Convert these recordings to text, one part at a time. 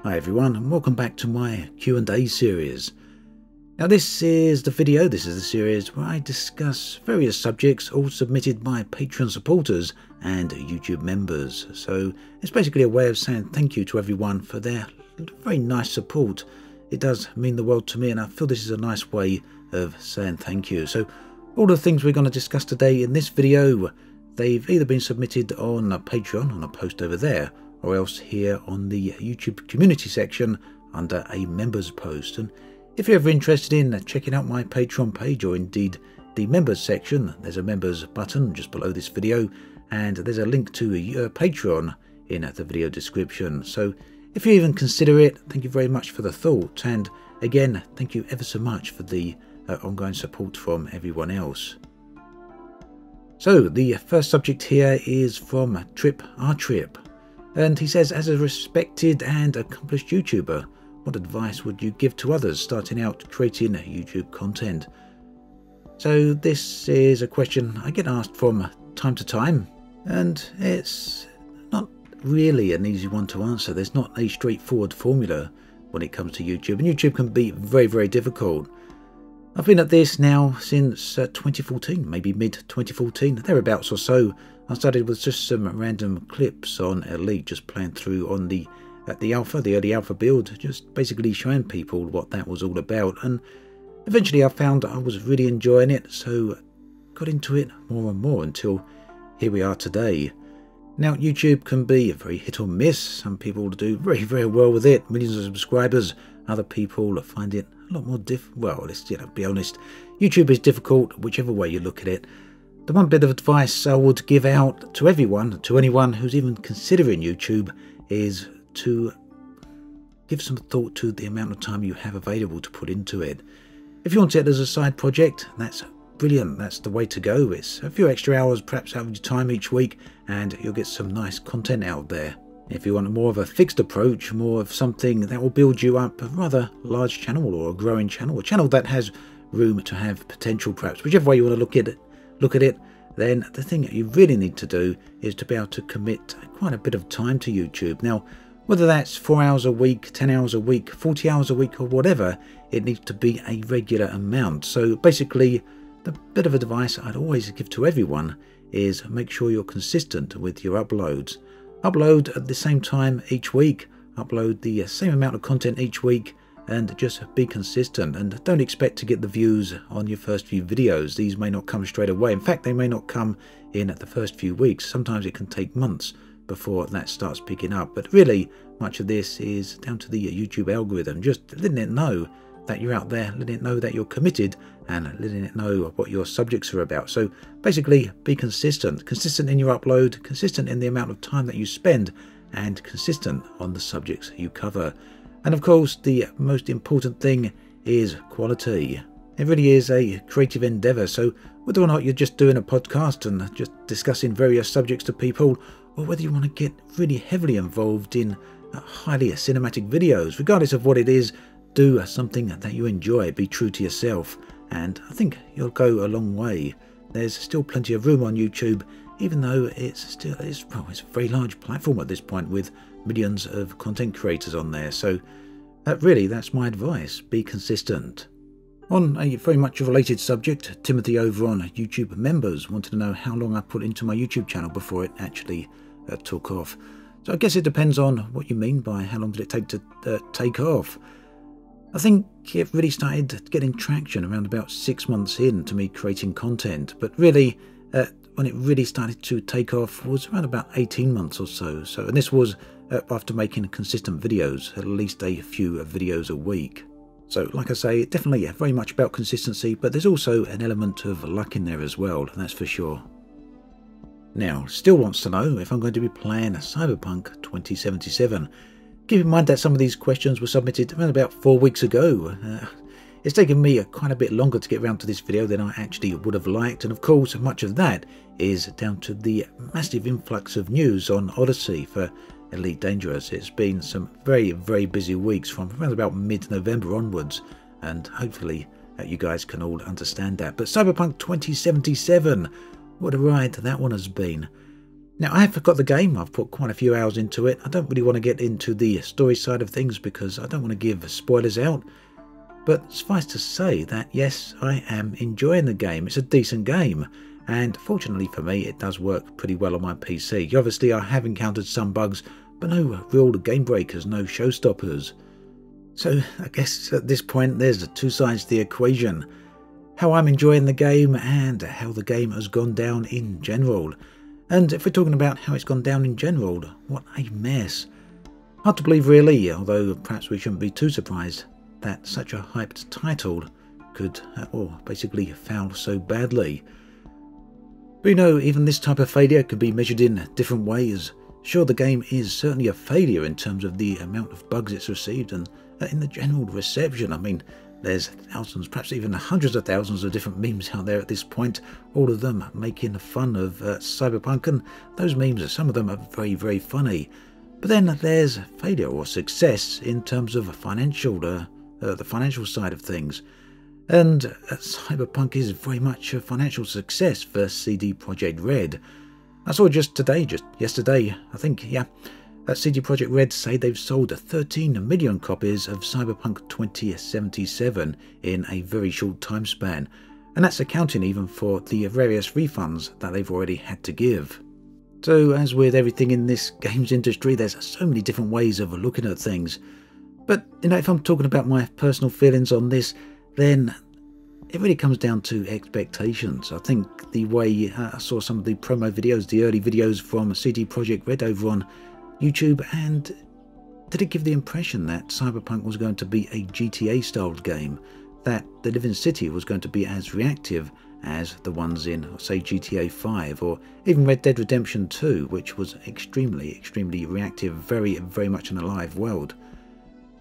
Hi everyone, and welcome back to my Q&A series. Now this is the series where I discuss various subjects all submitted by Patreon supporters and YouTube members. So it's basically a way of saying thank you to everyone for their very nice support. It does mean the world to me, and I feel this is a nice way of saying thank you. So all the things we're going to discuss today in this video, they've either been submitted on Patreon, on a post over there, or else here on the YouTube community section under a members post. And if you're ever interested in checking out my Patreon page, or indeed the members section, there's a members button just below this video, and there's a link to Patreon in the video description. So if you even consider it, thank you very much for the thought, and again, thank you ever so much for the ongoing support from everyone else. So the first subject here is from Trip. And he says, as a respected and accomplished YouTuber, what advice would you give to others starting out creating YouTube content? So this is a question I get asked from time to time, and it's not really an easy one to answer. There's not a straightforward formula when it comes to YouTube, and YouTube can be very, very difficult. I've been at this now since 2014, maybe mid-2014, thereabouts or so. I started with just some random clips on Elite, just playing through on the early alpha build, just basically showing people what that was all about. And eventually I found I was really enjoying it, so got into it more and more until here we are today. Now YouTube can be very hit or miss. Some people do very, very well with it, millions of subscribers. Other people find it a lot more well, let's be honest. YouTube is difficult whichever way you look at it. The one bit of advice I would give out to everyone, to anyone who's even considering YouTube, is to give some thought to the amount of time you have available to put into it. If you want it as a side project, that's brilliant, that's the way to go. It's a few extra hours perhaps out of your time each week, and you'll get some nice content out there. If you want more of a fixed approach, more of something that will build you up a rather large channel or a growing channel, a channel that has room to have potential perhaps, whichever way you want to look at it, then the thing that you really need to do is to be able to commit quite a bit of time to YouTube. Now, whether that's 4 hours a week, 10 hours a week, 40 hours a week, or whatever, it needs to be a regular amount. So basically, the bit of advice I'd always give to everyone is make sure you're consistent with your uploads. Upload at the same time each week, upload the same amount of content each week, and just be consistent, and don't expect to get the views on your first few videos. These may not come straight away. In fact, they may not come in the first few weeks. Sometimes it can take months before that starts picking up. But really, much of this is down to the YouTube algorithm, just letting it know that you're out there, letting it know that you're committed, and letting it know what your subjects are about. So basically, be consistent in your upload, consistent in the amount of time that you spend, and consistent on the subjects you cover. And of course, the most important thing is quality. It really is a creative endeavour, so whether or not you're just doing a podcast and just discussing various subjects to people, or whether you want to get really heavily involved in highly cinematic videos, regardless of what it is, do something that you enjoy, be true to yourself, and I think you'll go a long way. There's still plenty of room on YouTube, even though it's a very large platform at this point with millions of content creators on there. So that's my advice, be consistent. On a very much related subject, Timothy over on YouTube members wanted to know how long I put into my YouTube channel before it actually took off. So I guess it depends on what you mean by how long did it take to take off. I think it really started getting traction around about 6 months into me creating content, but really when it really started to take off was around about 18 months or so. And this was after making consistent videos, at least a few videos a week. So like I say, definitely very much about consistency, but there's also an element of luck in there as well, that's for sure. Now, still wants to know if I'm going to be playing Cyberpunk 2077. Keep in mind that some of these questions were submitted around about 4 weeks ago. It's taken me quite a bit longer to get around to this video than I actually would have liked, and of course much of that is down to the massive influx of news on Odyssey for Elite Dangerous. It's been some very, very busy weeks from around about mid-November onwards, and hopefully you guys can all understand that. But Cyberpunk 2077, what a ride that one has been. Now, I have got the game, I've put quite a few hours into it. I don't really want to get into the story side of things because I don't want to give spoilers out. But suffice to say that yes, I am enjoying the game. It's a decent game, and fortunately for me it does work pretty well on my PC. Obviously I have encountered some bugs, but no real game breakers, no showstoppers. So I guess at this point there's two sides to the equation. How I'm enjoying the game and how the game has gone down in general. And if we're talking about how it's gone down in general, what a mess. Hard to believe really, although perhaps we shouldn't be too surprised that such a hyped title could, basically fail so badly. But you know, even this type of failure could be measured in different ways. Sure, the game is certainly a failure in terms of the amount of bugs it's received and in the general reception. I mean, there's thousands, perhaps even hundreds of thousands of different memes out there at this point, all of them making fun of Cyberpunk, and those memes, some of them are very, very funny. But then there's failure or success in terms of the financial side of things. And Cyberpunk is very much a financial success for CD Projekt Red. I saw just yesterday, I think, that CD Projekt Red say they've sold 13 million copies of Cyberpunk 2077 in a very short time span. And that's accounting even for the various refunds that they've already had to give. So as with everything in this games industry, there's so many different ways of looking at things. But, you know, if I'm talking about my personal feelings on this, then it really comes down to expectations. I think the way I saw some of the promo videos, the early videos from CD Projekt Red over on YouTube, and did it give the impression that Cyberpunk was going to be a GTA-styled game, that the Living City was going to be as reactive as the ones in, say, GTA 5 or even Red Dead Redemption 2, which was extremely, extremely reactive, very, very much an alive world.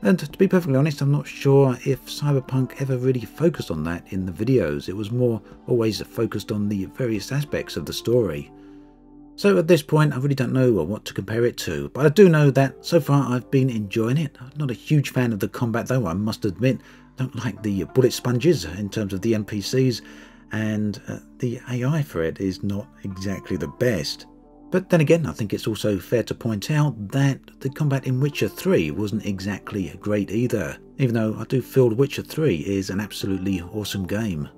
And to be perfectly honest, I'm not sure if Cyberpunk ever really focused on that in the videos. It was more always focused on the various aspects of the story. So at this point, I really don't know what to compare it to, but I do know that so far I've been enjoying it. I'm not a huge fan of the combat though, I must admit. I don't like the bullet sponges in terms of the NPCs, and the AI for it is not exactly the best. But then again, I think it's also fair to point out that the combat in Witcher 3 wasn't exactly great either, even though I do feel Witcher 3 is an absolutely awesome game.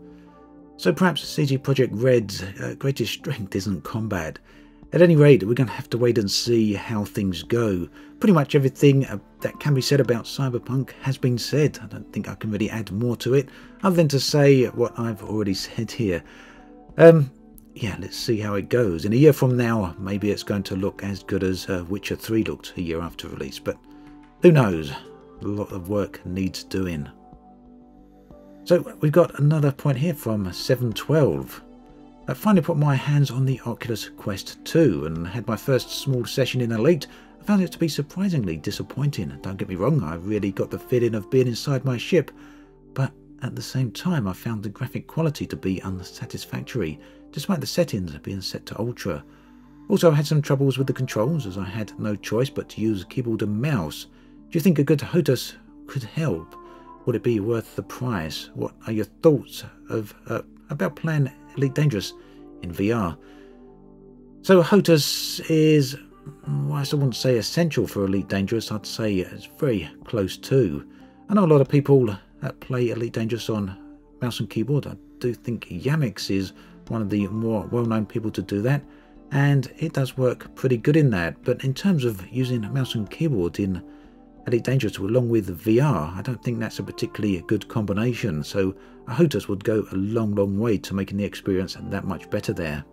So perhaps CD Projekt Red's greatest strength isn't combat. At any rate, we're going to have to wait and see how things go. Pretty much everything that can be said about Cyberpunk has been said. I don't think I can really add more to it, other than to say what I've already said here. Let's see how it goes. In a year from now, maybe it's going to look as good as Witcher 3 looked a year after release, but who knows? A lot of work needs doing. So we've got another point here from 712. I finally put my hands on the Oculus Quest 2 and had my first small session in Elite. I found it to be surprisingly disappointing. Don't get me wrong, I really got the feeling of being inside my ship, but at the same time I found the graphic quality to be unsatisfactory, despite the settings being set to Ultra. Also, I had some troubles with the controls as I had no choice but to use keyboard and mouse. Do you think a good HOTAS could help? Would it be worth the price? What are your thoughts about playing Elite Dangerous in VR? So HOTAS is, I still wouldn't say essential for Elite Dangerous, I'd say it's very close to. I know a lot of people that play Elite Dangerous on mouse and keyboard. I do think Yamix is one of the more well-known people to do that, and it does work pretty good in that. But in terms of using a mouse and keyboard in Elite Dangerous along with VR, I don't think that's a particularly good combination, so a HOTAS would go a long way to making the experience that much better there.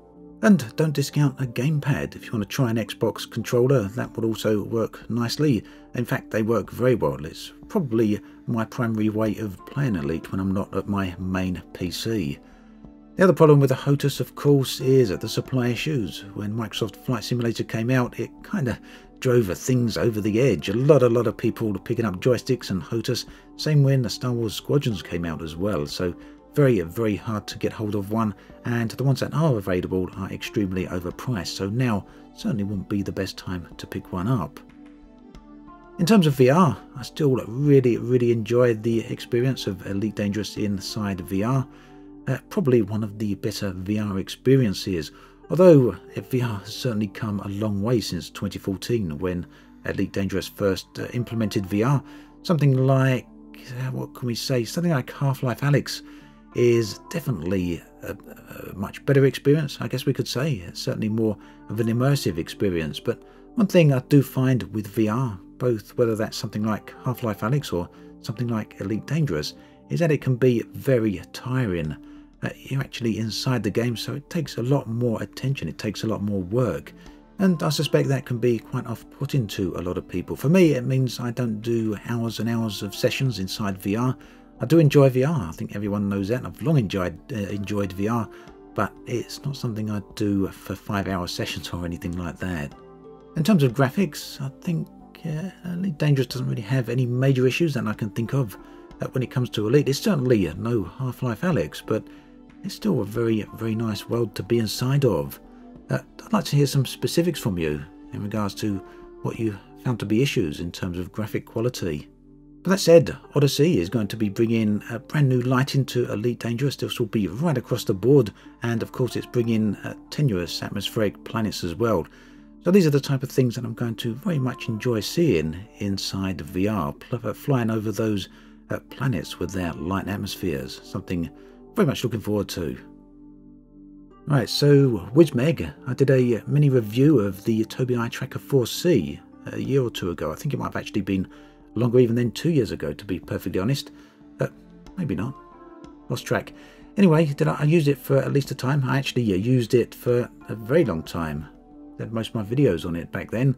And don't discount a gamepad. If you want to try an Xbox controller, that would also work nicely. In fact, they work very well. It's probably my primary way of playing Elite when I'm not at my main PC. The other problem with the HOTAS, of course, is the supply issues. When Microsoft Flight Simulator came out, it kind of drove things over the edge. A lot of people picking up joysticks and HOTAS. Same when the Star Wars Squadrons came out as well. So very hard to get hold of one, and the ones that are available are extremely overpriced. So now certainly wouldn't be the best time to pick one up. In terms of VR, I still really enjoyed the experience of Elite Dangerous inside VR. Probably one of the better VR experiences, Although VR has certainly come a long way since 2014 when Elite Dangerous first implemented VR. Something like, what can we say, something like Half-Life Alyx is definitely a much better experience, I guess we could say. It's certainly more of an immersive experience. But one thing I do find with VR, both whether that's something like Half-Life Alyx or something like Elite Dangerous, is that it can be very tiring. You're actually inside the game, so it takes a lot more attention, it takes a lot more work. And I suspect that can be quite off-putting to a lot of people. For me, it means I don't do hours and hours of sessions inside VR. I do enjoy VR, I think everyone knows that. I've long enjoyed VR, but it's not something I do for 5-hour sessions or anything like that. In terms of graphics, I think Elite Dangerous doesn't really have any major issues that I can think of when it comes to Elite. It's certainly no Half-Life Alyx, but it's still a very, very nice world to be inside of. I'd like to hear some specifics from you in regards to what you found to be issues in terms of graphic quality. But that said, Odyssey is going to be bringing a brand new lighting to Elite Dangerous. This will be right across the board, and of course it's bringing tenuous atmospheric planets as well. So these are the type of things that I'm going to very much enjoy seeing inside VR, flying over those planets with their light atmospheres. Something very much looking forward to. Right, so WizMeg, I did a mini review of the Tobii Eye Tracker 4C a year or two ago. I think it might have actually been longer even than 2 years ago, to be perfectly honest. Maybe not. Lost track. Anyway, I used it for at least a time. I actually used it for a very long time. I did most of my videos on it back then.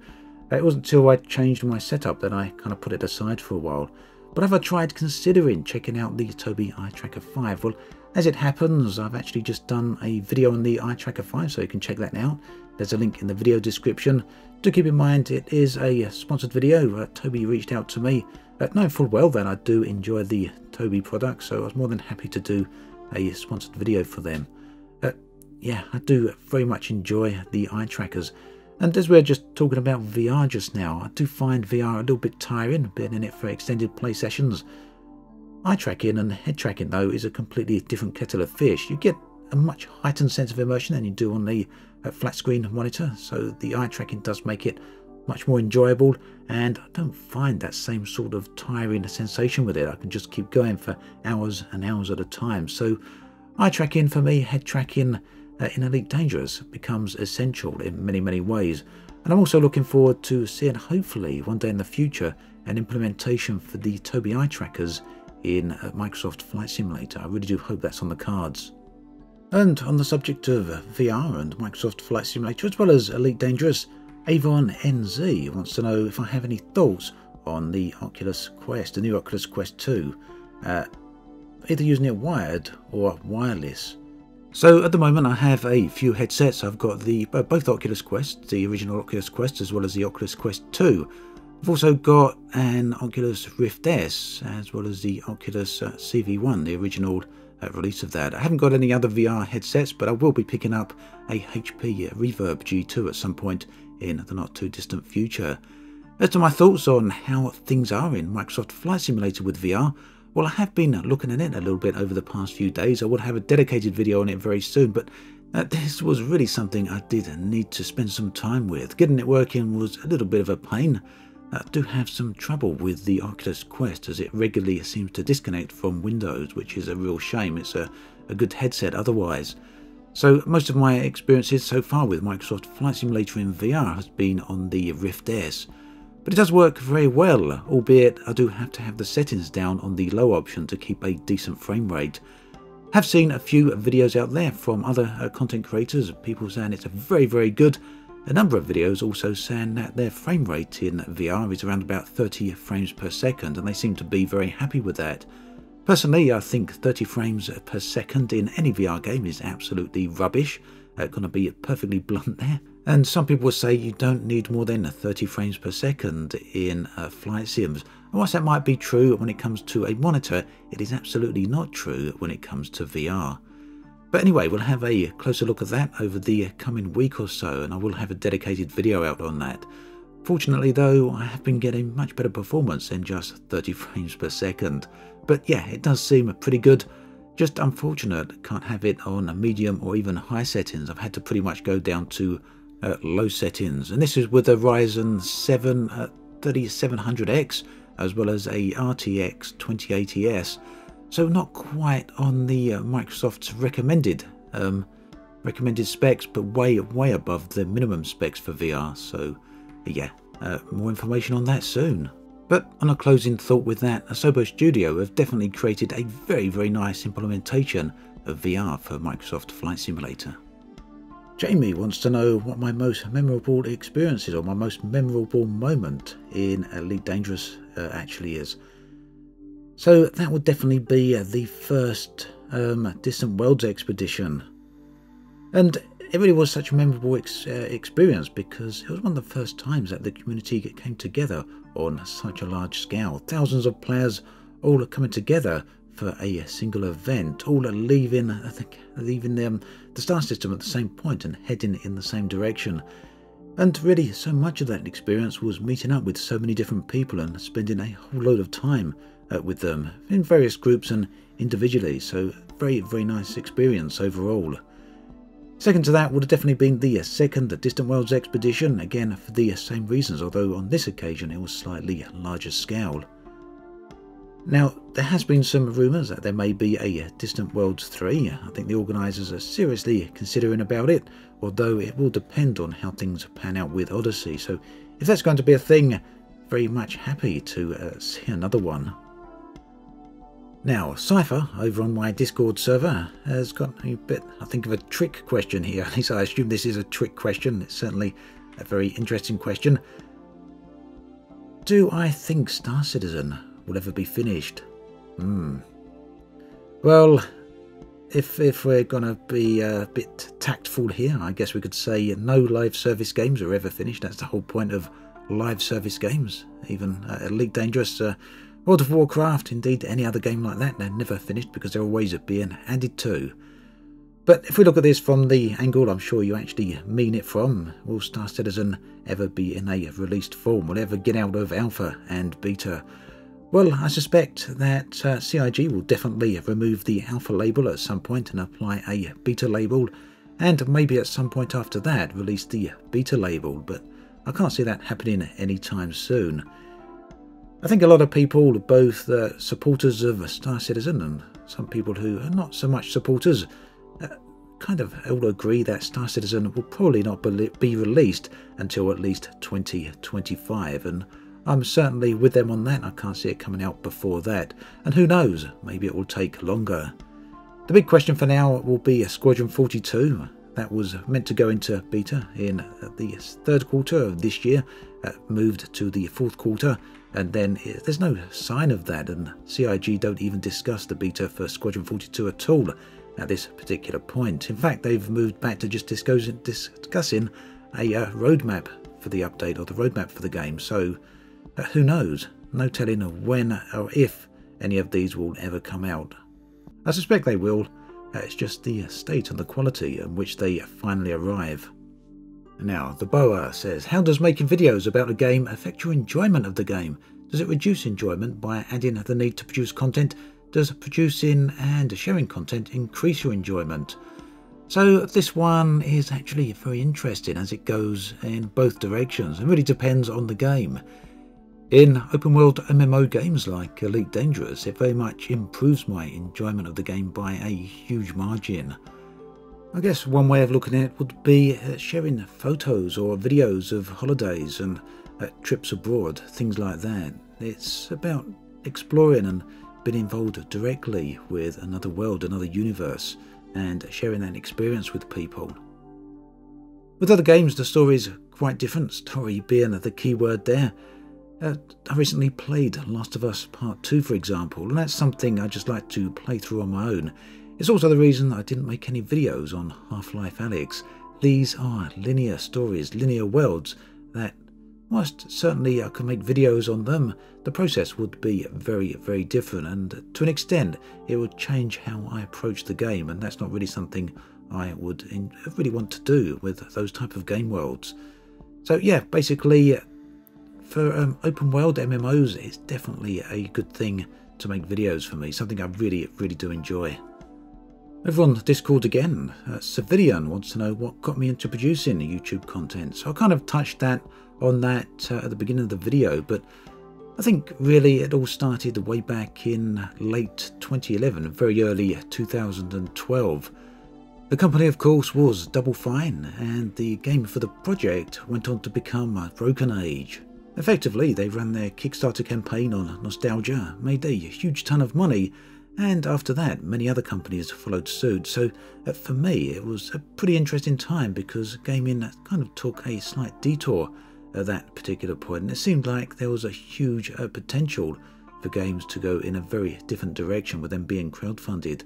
It wasn't until I changed my setup that I kind of put it aside for a while. But have I tried considering checking out the Tobii Eye Tracker 5? Well, as it happens, I've actually just done a video on the Eye Tracker 5, so you can check that out. There's a link in the video description. Do keep in mind it is a sponsored video. Tobii reached out to me, knowing full well that I do enjoy the Tobii product, so I was more than happy to do a sponsored video for them. Yeah, I do very much enjoy the eye trackers. And as we were just talking about VR just now, I do find VR a little bit tiring, being in it for extended play sessions. Eye tracking and head tracking, though, is a completely different kettle of fish. You get a much heightened sense of immersion than you do on the flat screen monitor, so the eye tracking does make it much more enjoyable, and I don't find that same sort of tiring sensation with it. I can just keep going for hours and hours at a time. So eye tracking for me, head tracking in Elite Dangerous becomes essential in many, many ways. And I'm also looking forward to seeing, hopefully, one day in the future, an implementation for the Tobii eye trackers in Microsoft Flight Simulator. I really do hope that's on the cards. And on the subject of VR and Microsoft Flight Simulator, as well as Elite Dangerous, Avon NZ wants to know if I have any thoughts on the Oculus Quest, the new Oculus Quest 2, either using it wired or wireless. So at the moment I have a few headsets. I've got the both Oculus Quests, the original Oculus Quest as well as the Oculus Quest 2. I've also got an Oculus Rift S as well as the Oculus CV1, the original release of that. I haven't got any other VR headsets, but I will be picking up a HP Reverb G2 at some point in the not too distant future. As to my thoughts on how things are in Microsoft Flight Simulator with VR, well, I have been looking at it a little bit over the past few days. I will have a dedicated video on it very soon, but this was really something I did need to spend some time with. Getting it working was a little bit of a pain. I do have some trouble with the Oculus Quest, as it regularly seems to disconnect from Windows, which is a real shame. It's a good headset otherwise. So most of my experiences so far with Microsoft Flight Simulator in VR has been on the Rift S. But it does work very well, albeit I do have to have the settings down on the low option to keep a decent frame rate. Have seen a few videos out there from other content creators, people saying it's very, very good. A number of videos also saying that their frame rate in VR is around about 30 frames per second, and they seem to be very happy with that. Personally, I think 30 frames per second in any VR game is absolutely rubbish. Gonna be perfectly blunt there. And some people will say you don't need more than 30 frames per second in flight sims. And whilst that might be true when it comes to a monitor, it is absolutely not true when it comes to VR. But anyway, we'll have a closer look at that over the coming week or so, and I will have a dedicated video out on that. Fortunately though, I have been getting much better performance than just 30 frames per second. But yeah, it does seem pretty good. Just unfortunate, can't have it on a medium or even high settings. I've had to pretty much go down to low settings, and this is with a Ryzen 7 3700X as well as a RTX 2080S, so not quite on the Microsoft's recommended specs, but way above the minimum specs for VR. So yeah, more information on that soon. But on a closing thought with that, Asobo Studio have definitely created a very nice implementation of VR for Microsoft Flight Simulator. Jamie wants to know what my most memorable experience is, or my most memorable moment in Elite Dangerous actually is. So that would definitely be the first Distant Worlds expedition. And it really was such a memorable experience because it was one of the first times that the community came together on such a large scale. Thousands of players all coming together for a single event, all leaving the star system at the same point and heading in the same direction. And really, so much of that experience was meeting up with so many different people and spending a whole load of time with them in various groups and individually. So very nice experience overall. Second to that would have definitely been the second Distant Worlds expedition, again for the same reasons, although on this occasion it was slightly larger scale. Now, there has been some rumours that there may be a Distant Worlds 3. I think the organisers are seriously considering about it, although it will depend on how things pan out with Odyssey. So if that's going to be a thing, very much happy to see another one. Now, Cypher, over on my Discord server, has got a bit, I think, of a trick question here. At least I assume this is a trick question. It's certainly a very interesting question. Do I think Star Citizen will ever be finished? Well, if we're going to be a bit tactful here, I guess we could say no live service games are ever finished. That's the whole point of live service games. Even Elite Dangerous, World of Warcraft, indeed any other game like that, they're never finished because they're always being added to. But if we look at this from the angle I'm sure you actually mean it from, will Star Citizen ever be in a released form? Will it ever get out of alpha and beta? Well, I suspect that CIG will definitely remove the alpha label at some point and apply a beta label, and maybe at some point after that release the beta label, but I can't see that happening anytime soon. I think a lot of people, both supporters of Star Citizen and some people who are not so much supporters, kind of all agree that Star Citizen will probably not be released until at least 2025, and I'm certainly with them on that. I can't see it coming out before that, and who knows, maybe it will take longer. The big question for now will be Squadron 42. That was meant to go into beta in the third quarter of this year, moved to the fourth quarter, and then there's no sign of that, and CIG don't even discuss the beta for Squadron 42 at all at this particular point. In fact, they've moved back to just discussing a roadmap for the update, or the roadmap for the game, so who knows? No telling when or if any of these will ever come out. I suspect they will. It's just the state and the quality in which they finally arrive. Now, the Boa says, how does making videos about a game affect your enjoyment of the game? Does it reduce enjoyment by adding the need to produce content? Does producing and sharing content increase your enjoyment? So this one is actually very interesting as it goes in both directions and really depends on the game. In open world MMO games like Elite Dangerous, it very much improves my enjoyment of the game by a huge margin. I guess one way of looking at it would be sharing photos or videos of holidays and trips abroad, things like that. It's about exploring and being involved directly with another world, another universe, and sharing that experience with people. With other games, the story is quite different, story being the key word there. I recently played Last of Us Part 2, for example, and that's something I just like to play through on my own. It's also the reason I didn't make any videos on Half-Life Alyx. These are linear stories, linear worlds, that whilst certainly I could make videos on them, the process would be very different, and to an extent it would change how I approach the game, and that's not really something I would really want to do with those type of game worlds. So yeah, basically for open world MMOs, it's definitely a good thing to make videos for me, something I really do enjoy. Over on Discord again, Civilian wants to know what got me into producing YouTube content. So I kind of touched on that at the beginning of the video, but I think really it all started way back in late 2011, very early 2012. The company, of course, was Double Fine, and the game for the project went on to become Broken Age. Effectively, they ran their Kickstarter campaign on nostalgia, made a huge ton of money, and after that, many other companies followed suit. So for me, it was a pretty interesting time because gaming kind of took a slight detour at that particular point, and it seemed like there was a huge potential for games to go in a very different direction with them being crowdfunded.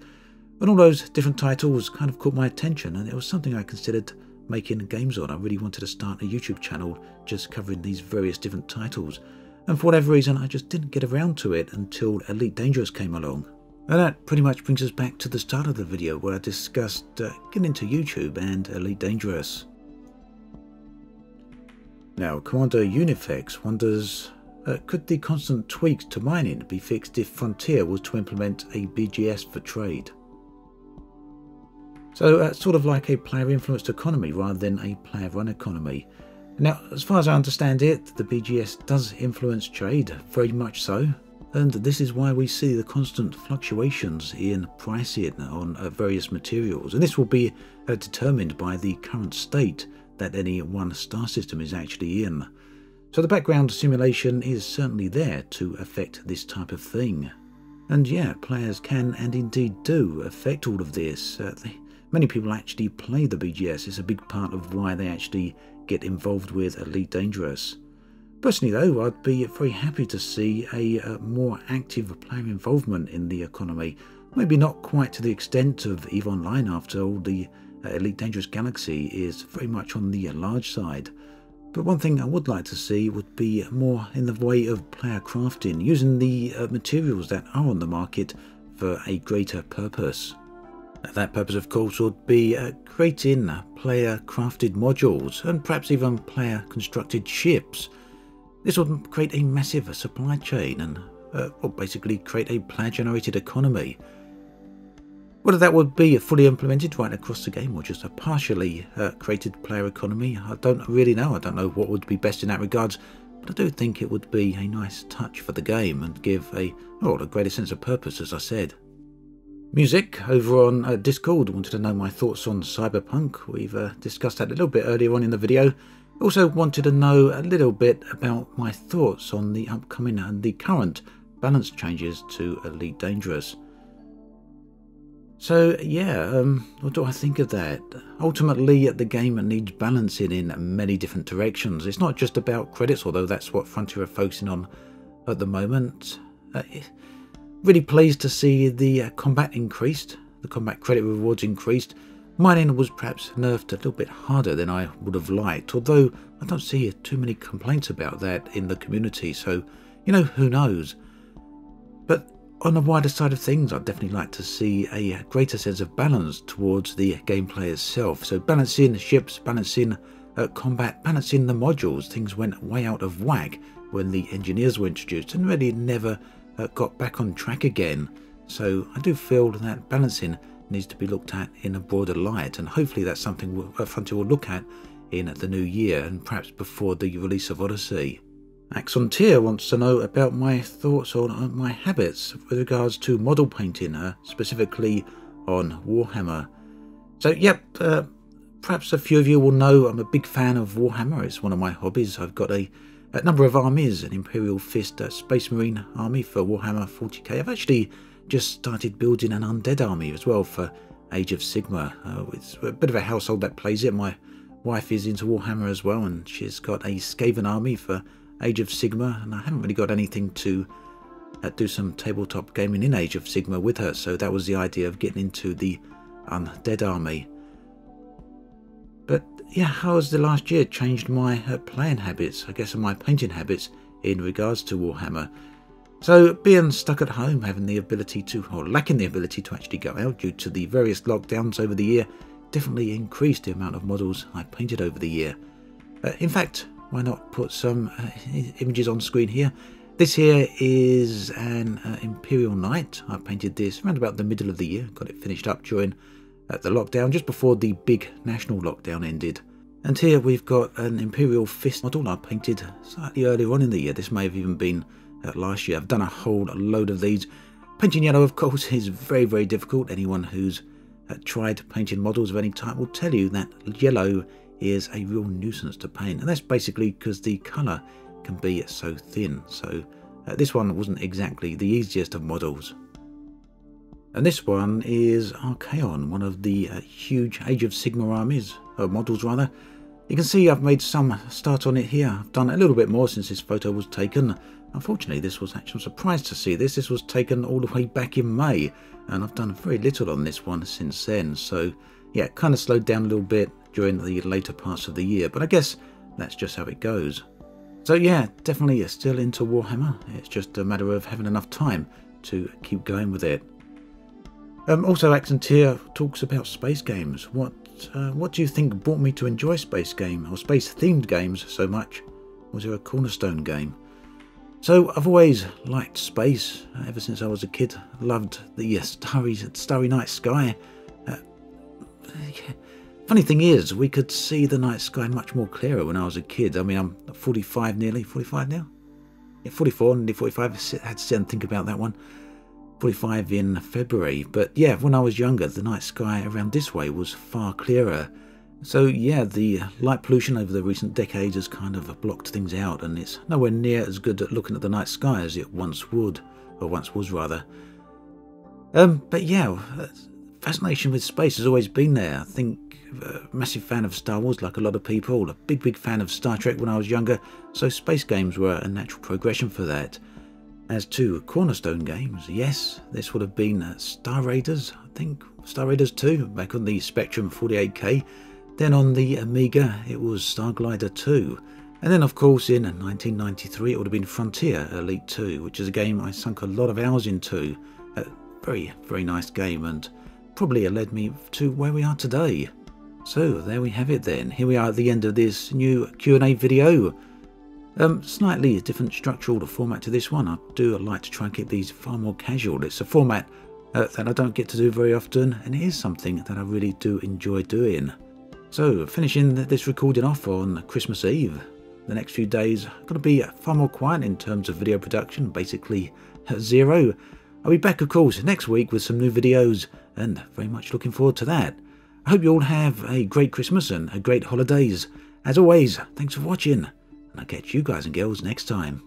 And all those different titles kind of caught my attention, and it was something I considered making games on. I really wanted to start a YouTube channel just covering these various different titles, and for whatever reason I just didn't get around to it until Elite Dangerous came along. And that pretty much brings us back to the start of the video where I discussed getting into YouTube and Elite Dangerous. Now, Commander Unifex wonders, could the constant tweaks to mining be fixed if Frontier was to implement a BGS for trade? So sort of like a player-influenced economy rather than a player-run economy. Now, as far as I understand it, the BGS does influence trade, very much so. And this is why we see the constant fluctuations in pricing on various materials. And this will be determined by the current state that any one star system is actually in. So the background simulation is certainly there to affect this type of thing. And yeah, players can and indeed do affect all of this. Many people actually play the BGS. It's a big part of why they actually get involved with Elite Dangerous. Personally though, I'd be very happy to see a more active player involvement in the economy. Maybe not quite to the extent of EVE Online, after all the Elite Dangerous Galaxy is very much on the large side. But one thing I would like to see would be more in the way of player crafting, using the materials that are on the market for a greater purpose. That purpose, of course, would be creating player crafted modules and perhaps even player constructed ships. This would create a massive supply chain and basically create a player-generated economy. Whether that would be fully implemented right across the game or just a partially created player economy, I don't really know. I don't know what would be best in that regards, but I do think it would be a nice touch for the game and give a greater sense of purpose, as I said. Music over on Discord wanted to know my thoughts on Cyberpunk. We've discussed that a little bit earlier on in the video. Also wanted to know a little bit about my thoughts on the upcoming and the current balance changes to Elite Dangerous. So yeah, what do I think of that? Ultimately, the game needs balancing in many different directions. It's not just about credits, although that's what Frontier are focusing on at the moment. Really pleased to see the combat increased, the combat credit rewards increased. Mining was perhaps nerfed a little bit harder than I would have liked, although I don't see too many complaints about that in the community, so, you know, who knows. But on the wider side of things, I'd definitely like to see a greater sense of balance towards the gameplay itself. So balancing ships, balancing combat, balancing the modules. Things went way out of whack when the engineers were introduced and really never got back on track again. So I do feel that balancing needs to be looked at in a broader light, and hopefully that's something Frontier will look at in the new year and perhaps before the release of Odyssey. Axon Tier wants to know about my thoughts on my habits with regards to model painting, specifically on Warhammer. So yep, perhaps a few of you will know I'm a big fan of Warhammer. It's one of my hobbies. I've got a number of armies, an Imperial Fist Space Marine army for Warhammer 40k. I've actually just started building an undead army as well for Age of Sigmar. It's a bit of a household that plays it. My wife is into Warhammer as well, and she's got a Skaven army for Age of Sigmar, and I haven't really got anything to do some tabletop gaming in Age of Sigmar with her, so that was the idea of getting into the undead army. But yeah, how has the last year changed my playing habits, I guess, and my painting habits in regards to Warhammer? So being stuck at home, having the ability to, or lacking the ability to actually go out due to the various lockdowns over the year, definitely increased the amount of models I painted over the year. In fact, why not put some images on screen here? This here is an Imperial Knight. I painted this around about the middle of the year. Got it finished up during the lockdown, just before the big national lockdown ended. And here we've got an Imperial Fist model I painted slightly earlier on in the year. This may have even been last year. I've done a whole load of these. Painting yellow, of course, is very, very difficult. Anyone who's tried painting models of any type will tell you that yellow is a real nuisance to paint. And that's basically because the colour can be so thin. So this one wasn't exactly the easiest of models. And this one is Archaeon, one of the huge Age of Sigmar armies, models rather. You can see I've made some start on it here. I've done a little bit more since this photo was taken. Unfortunately, this was actually, I'm surprised to see this. This was taken all the way back in May, and I've done very little on this one since then. So yeah, it kind of slowed down a little bit during the later parts of the year, but I guess that's just how it goes. So yeah, definitely still into Warhammer. It's just a matter of having enough time to keep going with it. Also, Accent here talks about space games. What do you think brought me to enjoy space game or space themed games so much? Was there a cornerstone game? So I've always liked space ever since I was a kid. Loved the starry night sky. Funny thing is, we could see the night sky much more clearer when I was a kid. I mean, I'm 45 nearly, 45 now? Yeah, 44, nearly 45. I had to sit and think about that one. 45 in February. But yeah, when I was younger, the night sky around this way was far clearer. So yeah, the light pollution over the recent decades has kind of blocked things out, and it's nowhere near as good at looking at the night sky as it once would, or once was rather. But yeah, fascination with space has always been there. I think massive fan of Star Wars, like a lot of people. A big fan of Star Trek when I was younger, so space games were a natural progression for that. As to cornerstone games, yes, this would have been Star Raiders, I think, Star Raiders 2, back on the Spectrum 48K. Then on the Amiga, it was Star Glider 2. And then, of course, in 1993, it would have been Frontier Elite 2, which is a game I sunk a lot of hours into. A very, very nice game, and probably led me to where we are today. So, there we have it then. Here we are at the end of this new Q&A video. Slightly different structural format to this one. I do like to try and keep these far more casual. It's a format that I don't get to do very often, and it is something that I really do enjoy doing. So, finishing this recording off on Christmas Eve. The next few days are going to be far more quiet in terms of video production, basically zero. I'll be back, of course, next week with some new videos, and very much looking forward to that. I hope you all have a great Christmas and a great holidays. As always, thanks for watching, and I'll catch you guys and girls next time.